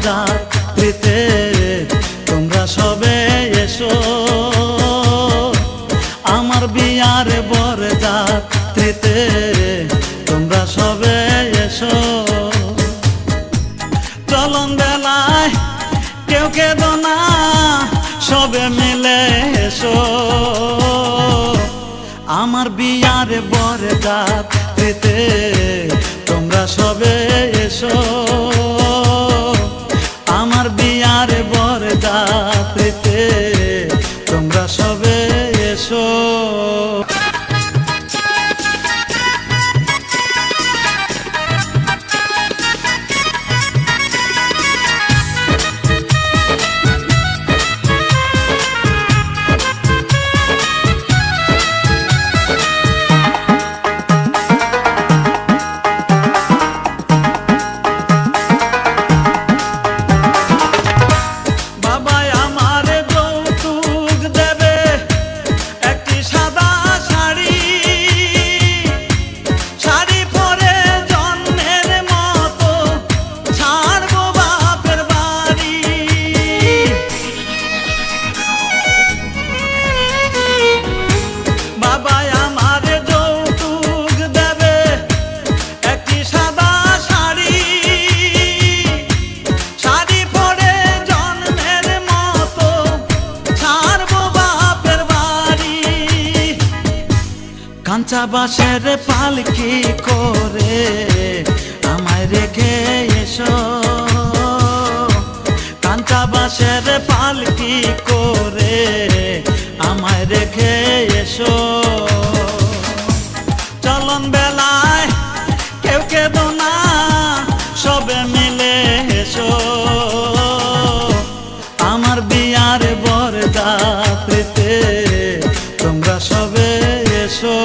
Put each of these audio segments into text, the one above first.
বরযাত্রীতে তোমরা সবে এসো, আমার বিয়ার বরযাত্রীতে তোমরা সবে এসো। চলন বেলায় কেউ কেঁদো না, সবে মিলে এসো, আমার বিয়ার বরযাত্রীতে তোমরা সবে এসো, আমার বিয়ার বরযাত্রীতে তোমরা সবে এসো। কাঁচা বাঁশের পালকি করে আমায় রেখে এসো, কাঁচা বাঁশের পালকি করে আমায় রেখে এসো। চলন বেলায় কেউ কেঁদো না, সবে মিলে এসো, আমার বিয়ার বরযাত্রীতে তোমরা সবে এসো।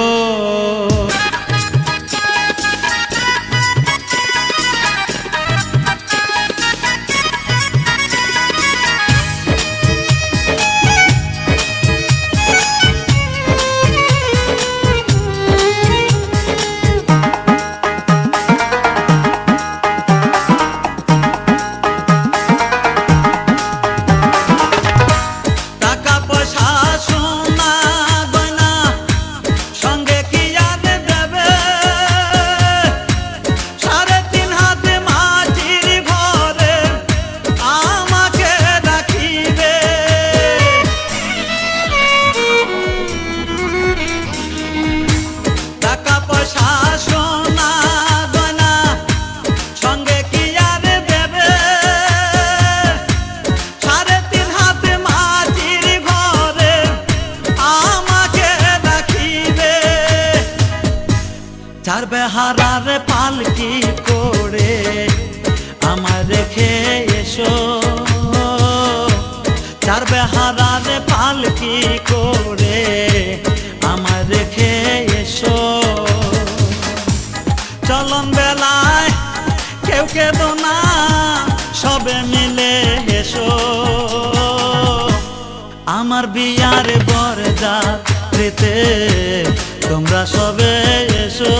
চার বেহারার পালকি করে আমায় রেখে এসো, চার বেহারার পালকি করে আমায় রেখে এসো। চলন বেলায় কেউ কেঁদো না, সবে মিলে এসো, আমার বিয়ার বরযাত্রীতে তোমরা সবে এসো।